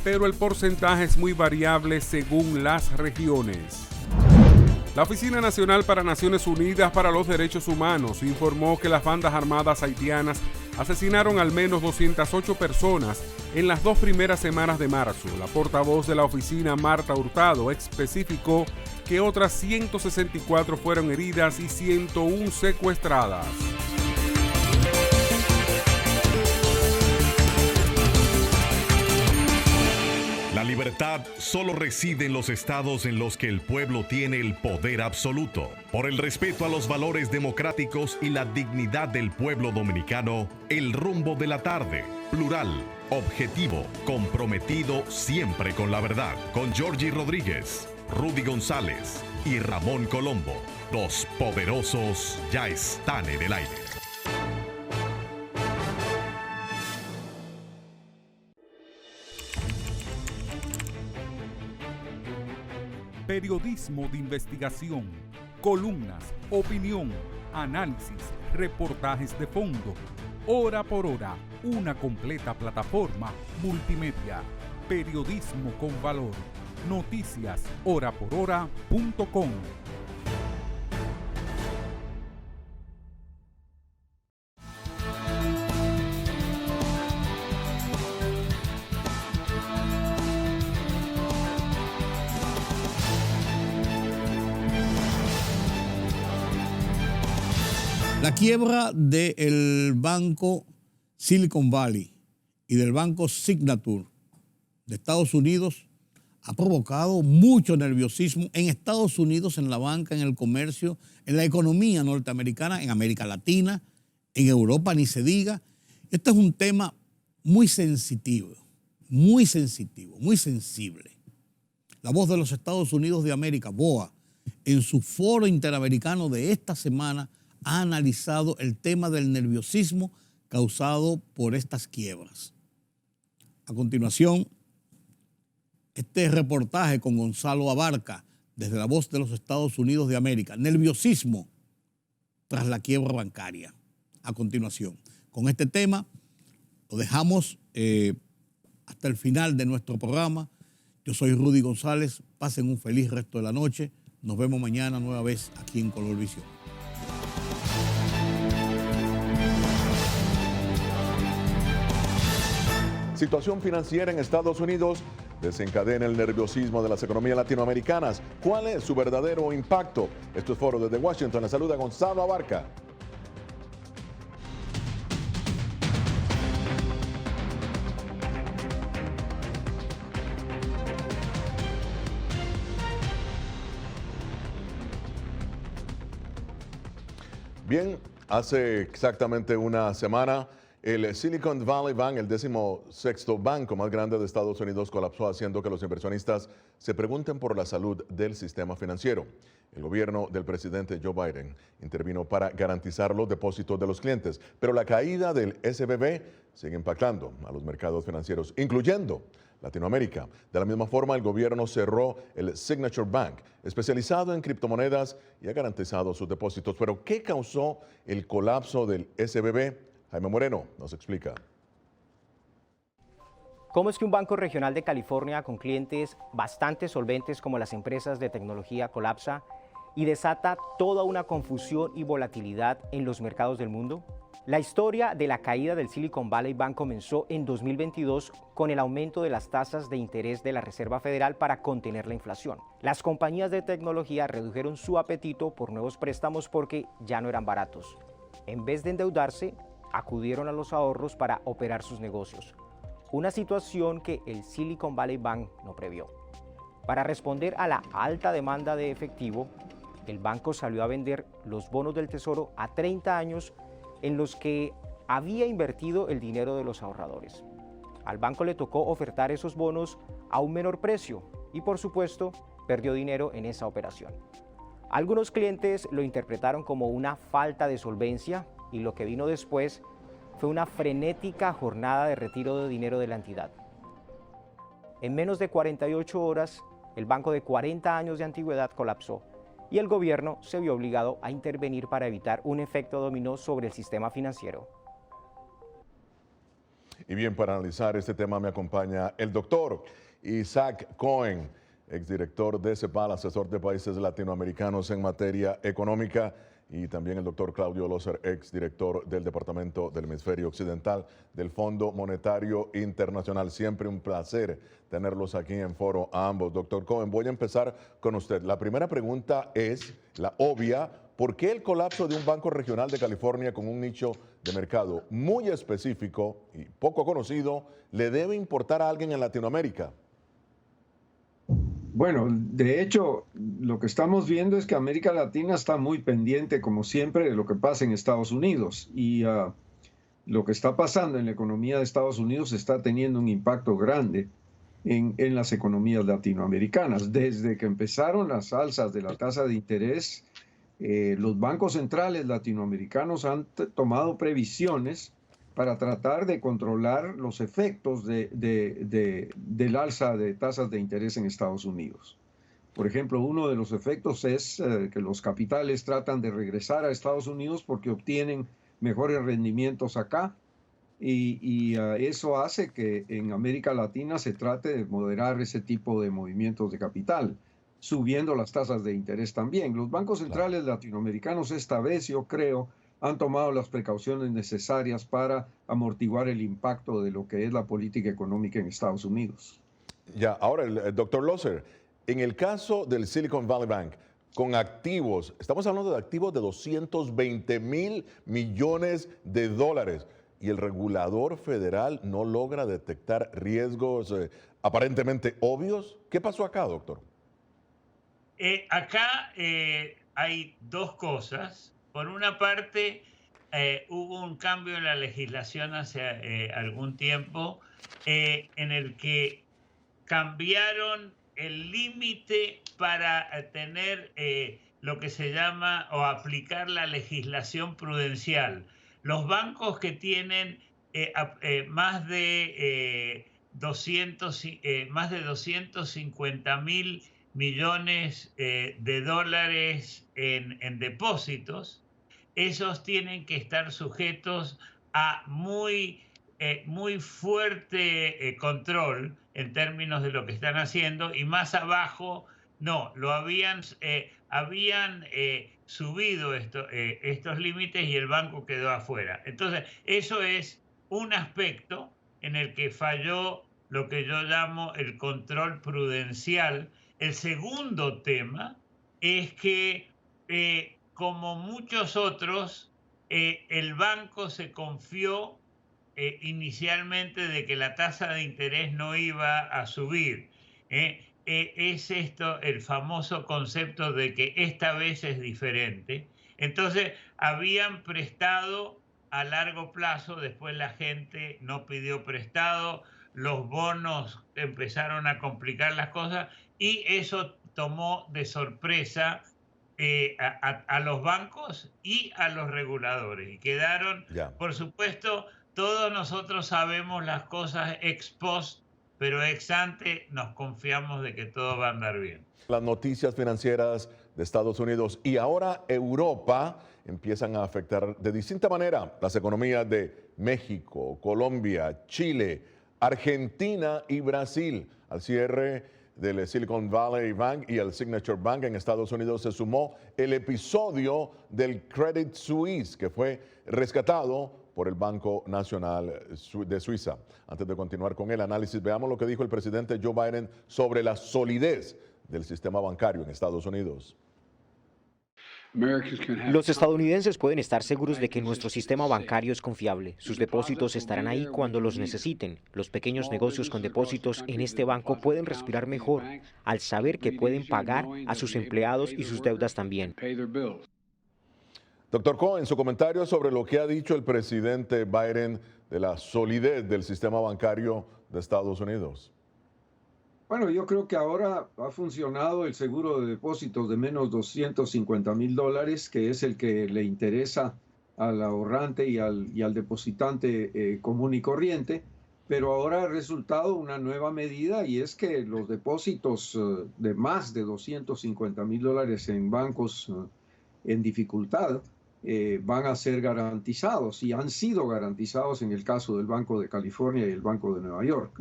pero el porcentaje es muy variable según las regiones. La Oficina Nacional para Naciones Unidas para los Derechos Humanos informó que las bandas armadas haitianas asesinaron al menos 208 personas en las 2 primeras semanas de marzo. La portavoz de la oficina, Marta Hurtado, especificó que otras 164 fueron heridas y 101 secuestradas. La libertad solo reside en los estados en los que el pueblo tiene el poder absoluto. Por el respeto a los valores democráticos y la dignidad del pueblo dominicano, el rumbo de la tarde, plural, objetivo, comprometido siempre con la verdad. Con Georgie Rodríguez, Rudy González y Ramón Colombo. Los poderosos ya están en el aire. Periodismo de investigación, columnas, opinión, análisis, reportajes de fondo. Hora por hora, una completa plataforma multimedia. Periodismo con valor. Noticias horaporhora.com. La quiebra del banco Silicon Valley y del banco Signature de Estados Unidos ha provocado mucho nerviosismo en Estados Unidos, en la banca, en el comercio, en la economía norteamericana, en América Latina, en Europa, ni se diga. Este es un tema muy sensitivo, muy sensitivo, muy sensible. La Voz de los Estados Unidos de América, BOA, en su foro interamericano de esta semana, ha analizado el tema del nerviosismo causado por estas quiebras. A continuación, este reportaje con Gonzalo Abarca, desde La Voz de los Estados Unidos de América. Nerviosismo tras la quiebra bancaria. A continuación, con este tema lo dejamos hasta el final de nuestro programa. Yo soy Rudy González. Pasen un feliz resto de la noche. Nos vemos mañana nueva vez aquí en Colorvisión. Situación financiera en Estados Unidos desencadena el nerviosismo de las economías latinoamericanas. ¿Cuál es su verdadero impacto? Esto es Foro desde Washington. Le saluda Gonzalo Abarca. Bien, hace exactamente una semana, el Silicon Valley Bank, el 16º banco más grande de Estados Unidos, colapsó, haciendo que los inversionistas se pregunten por la salud del sistema financiero. El gobierno del presidente Joe Biden intervino para garantizar los depósitos de los clientes, pero la caída del SVB sigue impactando a los mercados financieros, incluyendo Latinoamérica. De la misma forma, el gobierno cerró el Signature Bank, especializado en criptomonedas, y ha garantizado sus depósitos. Pero, ¿qué causó el colapso del SVB? Jaime Moreno nos explica. ¿Cómo es que un banco regional de California con clientes bastante solventes como las empresas de tecnología colapsa y desata toda una confusión y volatilidad en los mercados del mundo? La historia de la caída del Silicon Valley Bank comenzó en 2022 con el aumento de las tasas de interés de la Reserva Federal para contener la inflación. Las compañías de tecnología redujeron su apetito por nuevos préstamos porque ya no eran baratos. En vez de endeudarse, acudieron a los ahorros para operar sus negocios, una situación que el Silicon Valley Bank no previó. Para responder a la alta demanda de efectivo, el banco salió a vender los bonos del Tesoro a 30 años en los que había invertido el dinero de los ahorradores. Al banco le tocó ofertar esos bonos a un menor precio y, por supuesto, perdió dinero en esa operación. Algunos clientes lo interpretaron como una falta de solvencia, y lo que vino después fue una frenética jornada de retiro de dinero de la entidad. En menos de 48 horas, el banco de 40 años de antigüedad colapsó y el gobierno se vio obligado a intervenir para evitar un efecto dominó sobre el sistema financiero. Y bien, para analizar este tema me acompaña el doctor Isaac Cohen, exdirector de CEPAL, asesor de países latinoamericanos en materia económica, y también el doctor Claudio Loser, exdirector del Departamento del Hemisferio Occidental del Fondo Monetario Internacional. Siempre un placer tenerlos aquí en foro a ambos. Doctor Cohen, voy a empezar con usted. La primera pregunta es la obvia: ¿por qué el colapso de un banco regional de California con un nicho de mercado muy específico y poco conocido le debe importar a alguien en Latinoamérica? Bueno, de hecho, lo que estamos viendo es que América Latina está muy pendiente, como siempre, de lo que pasa en Estados Unidos. Y lo que está pasando en la economía de Estados Unidos está teniendo un impacto grande en las economías latinoamericanas. Desde que empezaron las alzas de la tasa de interés, los bancos centrales latinoamericanos han tomado previsiones para tratar de controlar los efectos del alza de tasas de interés en Estados Unidos. Por ejemplo, uno de los efectos es que los capitales tratan de regresar a Estados Unidos porque obtienen mejores rendimientos acá, y eso hace que en América Latina se trate de moderar ese tipo de movimientos de capital, subiendo las tasas de interés también. Los bancos centrales latinoamericanos esta vez, yo creo, han tomado las precauciones necesarias para amortiguar el impacto de lo que es la política económica en Estados Unidos. Ya, ahora el doctor Loser, en el caso del Silicon Valley Bank, con activos. Estamos hablando de activos de 220.000 millones de dólares. Y el regulador federal no logra detectar riesgos aparentemente obvios. ¿Qué pasó acá, doctor? Acá hay dos cosas. Por una parte, hubo un cambio en la legislación hace algún tiempo en el que cambiaron el límite para tener lo que se llama o aplicar la legislación prudencial. Los bancos que tienen más de 250.000 millones de dólares en depósitos, esos tienen que estar sujetos a muy fuerte control en términos de lo que están haciendo, y más abajo no, lo habían subido estos límites y el banco quedó afuera. Entonces, eso es un aspecto en el que falló lo que yo llamo el control prudencial. El segundo tema es que, como muchos otros, el banco se confió inicialmente de que la tasa de interés no iba a subir. Es esto el famoso concepto de que esta vez es diferente. Entonces, habían prestado a largo plazo, después la gente no pidió prestado, los bonos empezaron a complicar las cosas y eso tomó de sorpresa a los bancos y a los reguladores. Y quedaron, por supuesto, todos nosotros sabemos las cosas ex post, pero ex ante nos confiamos de que todo va a andar bien. Las noticias financieras de Estados Unidos y ahora Europa empiezan a afectar de distinta manera las economías de México, Colombia, Chile, Argentina y Brasil. Al cierre del Silicon Valley Bank y el Signature Bank en Estados Unidos se sumó el episodio del Credit Suisse, que fue rescatado por el Banco Nacional de Suiza. Antes de continuar con el análisis, veamos lo que dijo el presidente Joe Biden sobre la solidez del sistema bancario en Estados Unidos. Los estadounidenses pueden estar seguros de que nuestro sistema bancario es confiable. Sus depósitos estarán ahí cuando los necesiten. Los pequeños negocios con depósitos en este banco pueden respirar mejor al saber que pueden pagar a sus empleados y sus deudas también. Doctor Cohen, su comentario sobre lo que ha dicho el presidente Biden de la solidez del sistema bancario de Estados Unidos. Bueno, yo creo que ahora ha funcionado el seguro de depósitos de menos $250,000, que es el que le interesa al ahorrante y al depositante común y corriente, pero ahora ha resultado una nueva medida, y es que los depósitos de más de $250,000 en bancos en dificultad van a ser garantizados, y han sido garantizados en el caso del Banco de California y el Banco de Nueva York.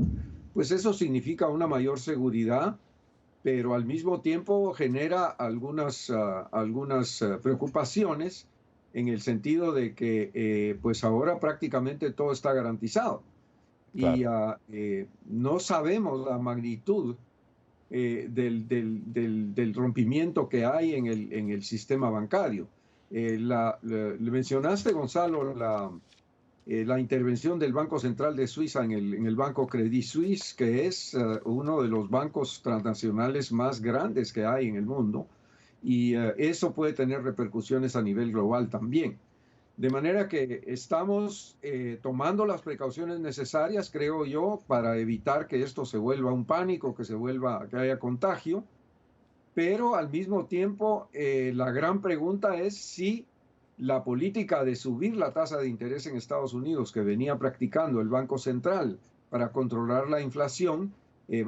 Pues eso significa una mayor seguridad, pero al mismo tiempo genera algunas preocupaciones, en el sentido de que pues ahora prácticamente todo está garantizado. Claro. Y no sabemos la magnitud del rompimiento que hay en el sistema bancario. Le mencionaste, Gonzalo, la intervención del Banco Central de Suiza en el banco Credit Suisse, que es uno de los bancos transnacionales más grandes que hay en el mundo, y eso puede tener repercusiones a nivel global también. De manera que estamos tomando las precauciones necesarias, creo yo, para evitar que esto se vuelva un pánico, que haya contagio, pero al mismo tiempo la gran pregunta es si la política de subir la tasa de interés en Estados Unidos, que venía practicando el Banco Central para controlar la inflación,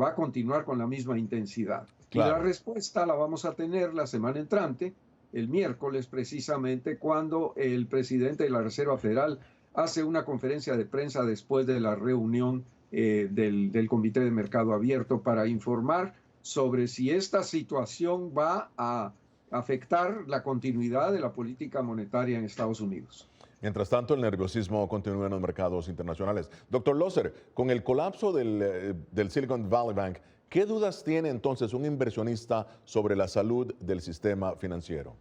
va a continuar con la misma intensidad. Claro. Y la respuesta la vamos a tener la semana entrante, el miércoles precisamente, cuando el presidente de la Reserva Federal hace una conferencia de prensa después de la reunión del Comité de Mercado Abierto, para informar sobre si esta situación va a afectar la continuidad de la política monetaria en Estados Unidos. Mientras tanto, el nerviosismo continúa en los mercados internacionales. Doctor Loser, con el colapso del Silicon Valley Bank, ¿qué dudas tiene entonces un inversionista sobre la salud del sistema financiero?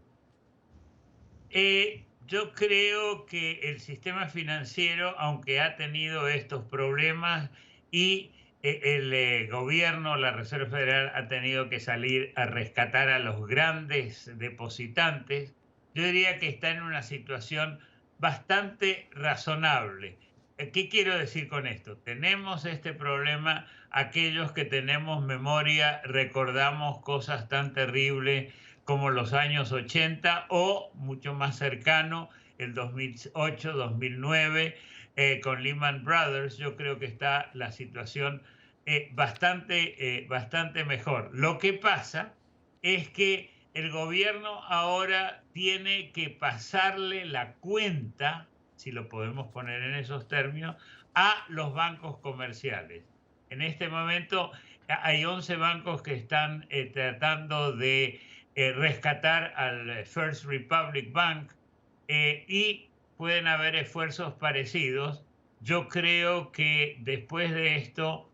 Yo creo que el sistema financiero, aunque ha tenido estos problemas y el gobierno, la Reserva Federal, ha tenido que salir a rescatar a los grandes depositantes, yo diría que está en una situación bastante razonable. ¿Qué quiero decir con esto? Tenemos este problema, aquellos que tenemos memoria recordamos cosas tan terribles como los años 80 o mucho más cercano, el 2008, 2009, con Lehman Brothers. Yo creo que está la situación bastante mejor. Lo que pasa es que el gobierno ahora tiene que pasarle la cuenta, si lo podemos poner en esos términos, a los bancos comerciales. En este momento hay 11 bancos que están tratando de rescatar al First Republic Bank y pueden haber esfuerzos parecidos. Yo creo que después de esto,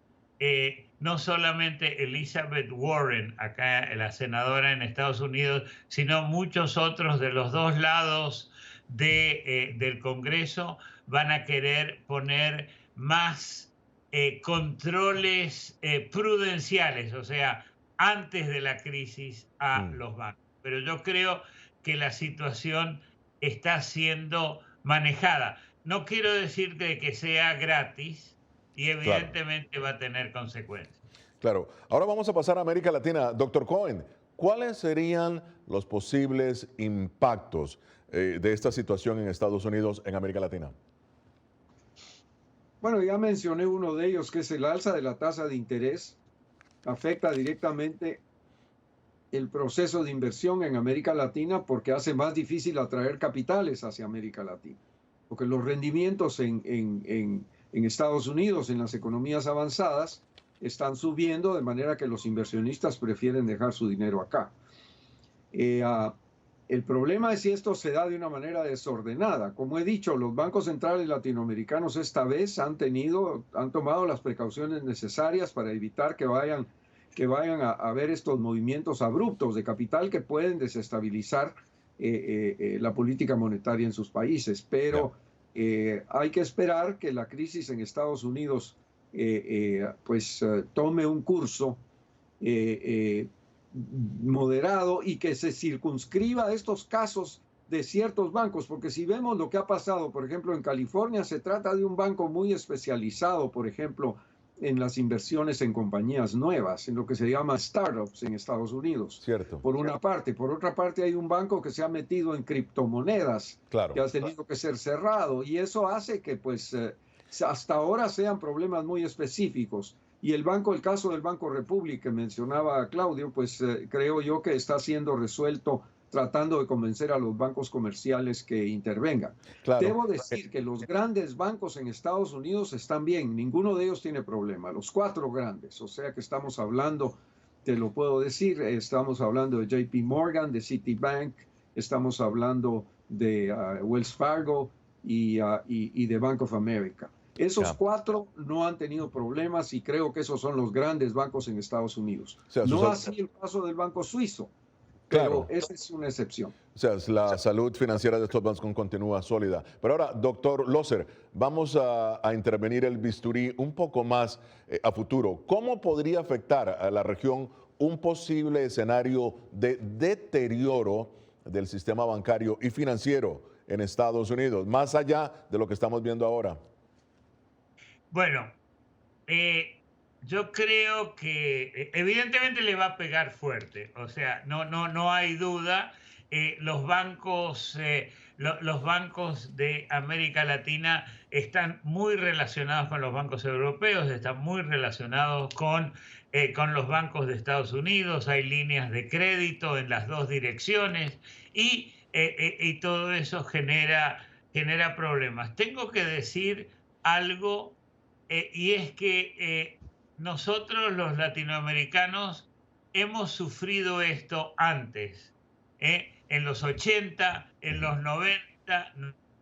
no solamente Elizabeth Warren, acá la senadora en Estados Unidos, sino muchos otros de los dos lados del Congreso van a querer poner más controles prudenciales, o sea, antes de la crisis a los bancos. Pero yo creo que la situación está siendo manejada. No quiero decir que sea gratis y evidentemente va a tener consecuencias. Claro. Ahora vamos a pasar a América Latina. Doctor Cohen, ¿cuáles serían los posibles impactos de esta situación en Estados Unidos, en América Latina? Bueno, ya mencioné uno de ellos, que es el alza de la tasa de interés. Afecta directamente el proceso de inversión en América Latina porque hace más difícil atraer capitales hacia América Latina. Porque los rendimientos en Estados Unidos, en las economías avanzadas, están subiendo de manera que los inversionistas prefieren dejar su dinero acá. El problema es si esto se da de una manera desordenada. Como he dicho, los bancos centrales latinoamericanos esta vez han tomado las precauciones necesarias para evitar que vayan a haber estos movimientos abruptos de capital que pueden desestabilizar la política monetaria en sus países. Pero hay que esperar que la crisis en Estados Unidos tome un curso moderado y que se circunscriba a estos casos de ciertos bancos, porque si vemos lo que ha pasado, por ejemplo, en California, se trata de un banco muy especializado, por ejemplo, en las inversiones en compañías nuevas, en lo que se llama startups en Estados Unidos. Cierto. Por una parte. Por otra parte, hay un banco que se ha metido en criptomonedas, claro, que ha tenido que ser cerrado, y eso hace que, hasta ahora sean problemas muy específicos. Y el caso del Banco Republic que mencionaba Claudio, creo yo que está siendo resuelto tratando de convencer a los bancos comerciales que intervengan. Claro. Debo decir que los grandes bancos en Estados Unidos están bien, ninguno de ellos tiene problema, los 4 grandes, o sea que estamos hablando, te lo puedo decir, estamos hablando de JP Morgan, de Citibank, estamos hablando de Wells Fargo y de Bank of America. Esos 4 no han tenido problemas y creo que esos son los grandes bancos en Estados Unidos. No así el caso del Banco Suizo, pero esa es una excepción. O sea, la salud financiera de estos bancos continúa sólida. Pero ahora, doctor Loser, vamos a intervenir el bisturí un poco más a futuro. ¿Cómo podría afectar a la región un posible escenario de deterioro del sistema bancario y financiero en Estados Unidos, más allá de lo que estamos viendo ahora? Bueno, yo creo que evidentemente le va a pegar fuerte, o sea, no hay duda. Los bancos de América Latina están muy relacionados con los bancos europeos, están muy relacionados con los bancos de Estados Unidos. Hay líneas de crédito en las dos direcciones y todo eso genera problemas. Tengo que decir algo. Y es que nosotros los latinoamericanos hemos sufrido esto antes, en los 80, en los 90,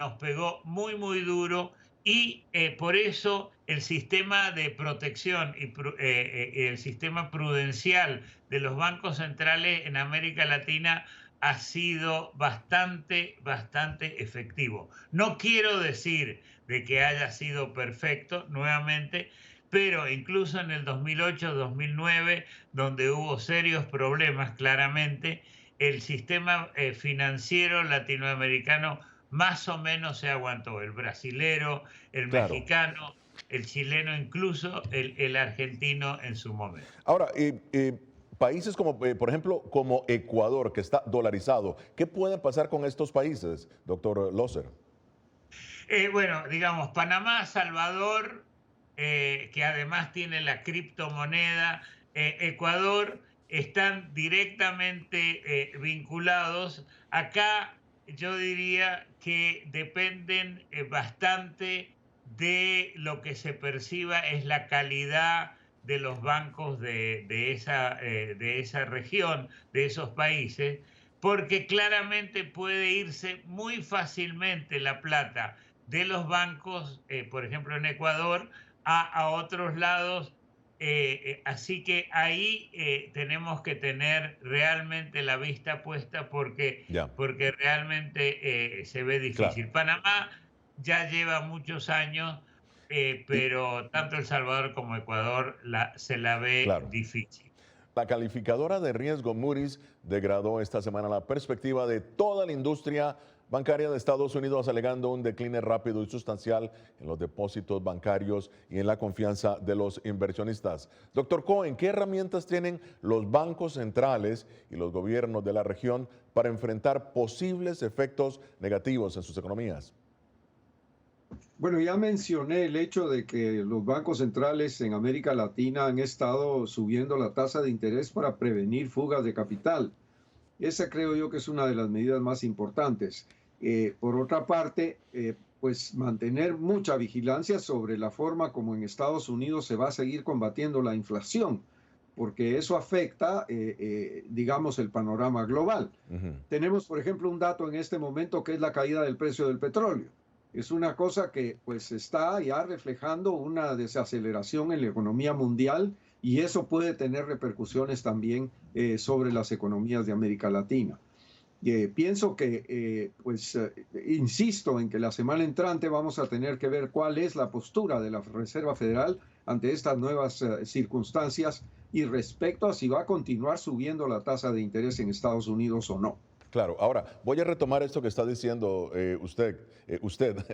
nos pegó muy, muy duro y por eso el sistema de protección y el sistema prudencial de los bancos centrales en América Latina ha sido bastante efectivo. No quiero decir de que haya sido perfecto, nuevamente, pero incluso en el 2008-2009, donde hubo serios problemas, claramente, el sistema financiero latinoamericano más o menos se aguantó. El brasilero, el mexicano, el chileno, incluso el argentino en su momento. Ahora, países como, por ejemplo, como Ecuador, que está dolarizado, ¿qué puede pasar con estos países, doctor Loser? Bueno, digamos, Panamá, Salvador, que además tiene la criptomoneda, Ecuador, están directamente vinculados. Acá yo diría que dependen bastante de lo que se perciba es la calidad de los bancos de esa región, de esos países, porque claramente puede irse muy fácilmente la plata de los bancos, por ejemplo en Ecuador, a otros lados. Así que ahí tenemos que tener realmente la vista puesta porque realmente se ve difícil. Panamá ya lleva muchos años, pero tanto El Salvador como Ecuador se la ve difícil. La calificadora de riesgo Moody's degradó esta semana la perspectiva de toda la industria bancaria de Estados Unidos, alegando un decline rápido y sustancial en los depósitos bancarios y en la confianza de los inversionistas. Doctor Cohen, ¿qué herramientas tienen los bancos centrales y los gobiernos de la región para enfrentar posibles efectos negativos en sus economías? Bueno, ya mencioné el hecho de que los bancos centrales en América Latina han estado subiendo la tasa de interés para prevenir fugas de capital. Esa creo yo que es una de las medidas más importantes. Por otra parte, pues mantener mucha vigilancia sobre la forma como en Estados Unidos se va a seguir combatiendo la inflación, porque eso afecta, digamos, el panorama global. Tenemos, por ejemplo, un dato en este momento que es la caída del precio del petróleo. Es una cosa que pues está ya reflejando una desaceleración en la economía mundial y eso puede tener repercusiones también sobre las economías de América Latina. Pienso que, insisto en que la semana entrante vamos a tener que ver cuál es la postura de la Reserva Federal ante estas nuevas circunstancias y respecto a si va a continuar subiendo la tasa de interés en Estados Unidos o no. Claro, ahora voy a retomar esto que está diciendo usted,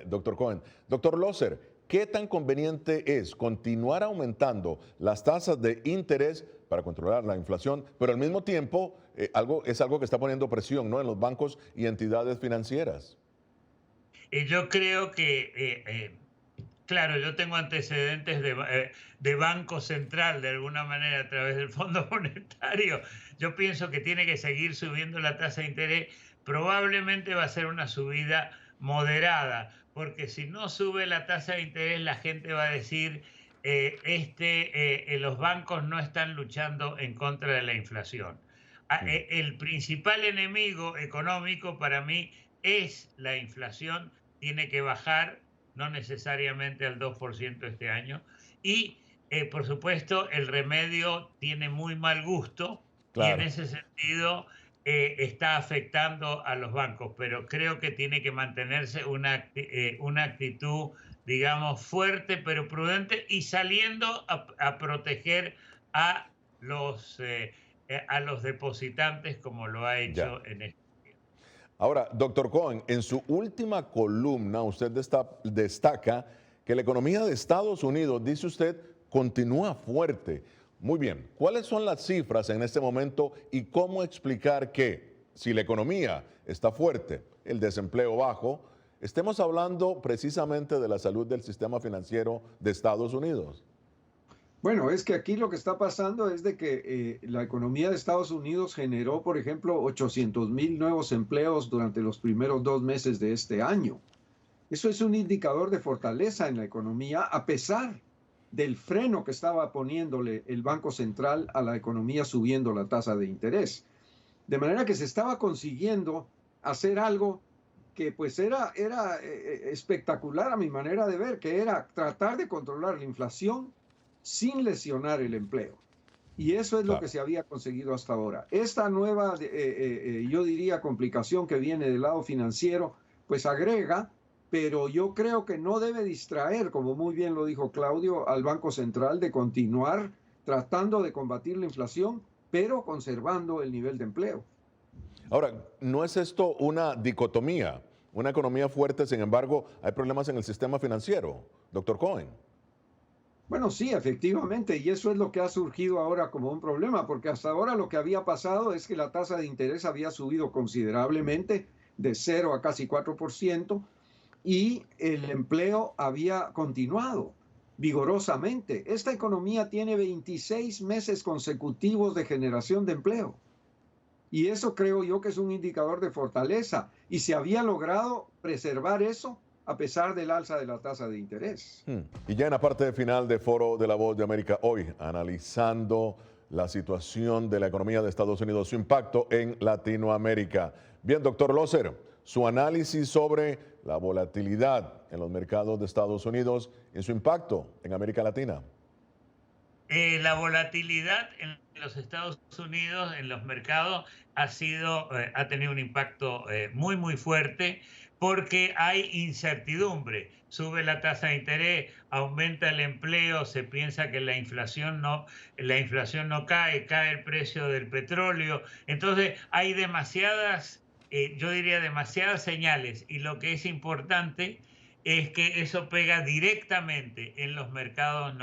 doctor Cohen. Doctor Loser, ¿qué tan conveniente es continuar aumentando las tasas de interés para controlar la inflación, pero al mismo tiempo es algo que está poniendo presión, ¿no?, en los bancos y entidades financieras? Yo creo que, claro, yo tengo antecedentes de Banco Central, de alguna manera, a través del Fondo Monetario. Yo pienso que tiene que seguir subiendo la tasa de interés. Probablemente va a ser una subida moderada, porque si no sube la tasa de interés, la gente va a decir los bancos no están luchando en contra de la inflación. El principal enemigo económico para mí es la inflación. Tiene que bajar, no necesariamente al 2% este año. Y, por supuesto, el remedio tiene muy mal gusto. Claro. Y en ese sentido está afectando a los bancos. Pero creo que tiene que mantenerse una actitud, digamos, fuerte pero prudente y saliendo a proteger a los depositantes como lo ha hecho en este. Ahora, doctor Cohen, en su última columna usted destaca que la economía de Estados Unidos, dice usted, continúa fuerte. Muy bien, ¿cuáles son las cifras en este momento y cómo explicar que si la economía está fuerte, el desempleo bajo, estemos hablando precisamente de la salud del sistema financiero de Estados Unidos? Bueno, es que aquí lo que está pasando es de que la economía de Estados Unidos generó, por ejemplo, 800,000 nuevos empleos durante los primeros 2 meses de este año. Eso es un indicador de fortaleza en la economía, a pesar del freno que estaba poniéndole el Banco Central a la economía subiendo la tasa de interés. De manera que se estaba consiguiendo hacer algo que pues era espectacular a mi manera de ver, que era tratar de controlar la inflación sin lesionar el empleo. Y eso es lo que se había conseguido hasta ahora. Esta nueva, yo diría, complicación que viene del lado financiero, pues agrega, pero yo creo que no debe distraer, como muy bien lo dijo Claudio, al Banco Central de continuar tratando de combatir la inflación, pero conservando el nivel de empleo. Ahora, ¿no es esto una dicotomía? Una economía fuerte, sin embargo, hay problemas en el sistema financiero, doctor Cohen. Bueno, sí, efectivamente, y eso es lo que ha surgido ahora como un problema, porque hasta ahora lo que había pasado es que la tasa de interés había subido considerablemente, de 0 a casi 4%, y el empleo había continuado vigorosamente. Esta economía tiene 26 meses consecutivos de generación de empleo. Y eso creo yo que es un indicador de fortaleza. Y se había logrado preservar eso a pesar del alza de la tasa de interés. Y ya en la parte final de Foro de la Voz de América hoy, analizando la situación de la economía de Estados Unidos, su impacto en Latinoamérica. Bien, doctor Loser, su análisis sobre la volatilidad en los mercados de Estados Unidos y su impacto en América Latina. La volatilidad en los Estados Unidos, en los mercados, ha tenido un impacto muy fuerte porque hay incertidumbre. Sube la tasa de interés, aumenta el empleo, se piensa que la inflación no cae el precio del petróleo. Entonces hay demasiadas, yo diría demasiadas señales, y lo que es importante es que eso pega directamente en los mercados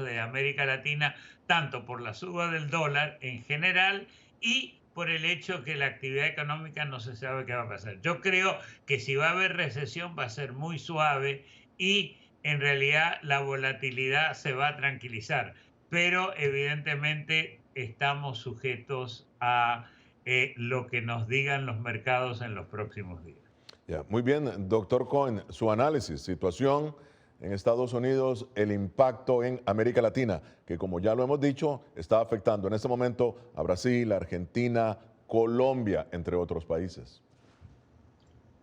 de América Latina, tanto por la suba del dólar en general y por el hecho que la actividad económica no se sabe qué va a pasar. Yo creo que si va a haber recesión va a ser muy suave y en realidad la volatilidad se va a tranquilizar, pero evidentemente estamos sujetos a lo que nos digan los mercados en los próximos días. Muy bien, doctor Cohen, su análisis, situación en Estados Unidos, el impacto en América Latina, que como ya lo hemos dicho, está afectando en este momento a Brasil, Argentina, Colombia, entre otros países.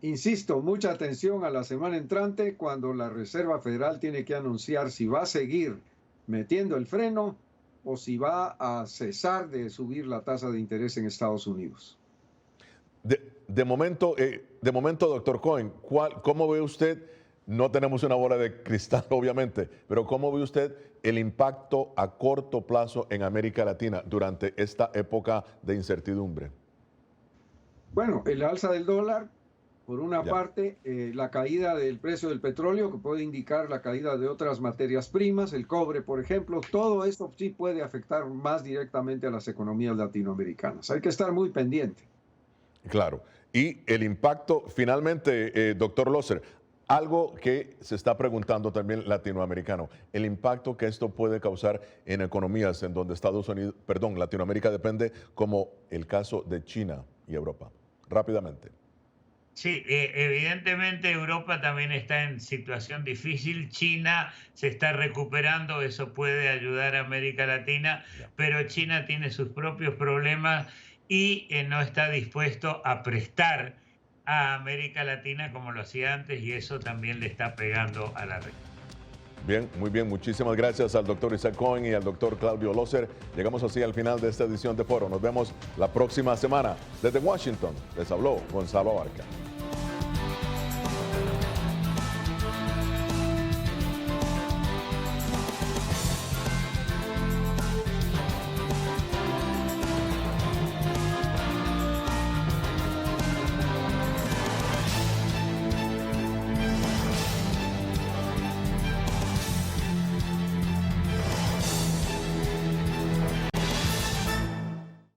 Insisto, mucha atención a la semana entrante cuando la Reserva Federal tiene que anunciar si va a seguir metiendo el freno o si va a cesar de subir la tasa de interés en Estados Unidos. De momento, doctor Cohen, ¿cómo ve usted? No tenemos una bola de cristal, obviamente, pero ¿cómo ve usted el impacto a corto plazo en América Latina durante esta época de incertidumbre? Bueno, el alza del dólar, por una parte, la caída del precio del petróleo, que puede indicar la caída de otras materias primas, el cobre, por ejemplo, todo eso sí puede afectar más directamente a las economías latinoamericanas. Hay que estar muy pendiente. Claro. Y el impacto, finalmente, doctor Loser, algo que se está preguntando también latinoamericano, el impacto que esto puede causar en economías en donde Latinoamérica depende, como el caso de China y Europa. Rápidamente. Sí, evidentemente Europa también está en situación difícil, China se está recuperando, eso puede ayudar a América Latina, pero China tiene sus propios problemas y no está dispuesto a prestar a América Latina como lo hacía antes, y eso también le está pegando a la región. Bien, muy bien. Muchísimas gracias al doctor Isaac Cohen y al doctor Claudio Loser. Llegamos así al final de esta edición de Foro. Nos vemos la próxima semana. Desde Washington les habló Gonzalo Abarca.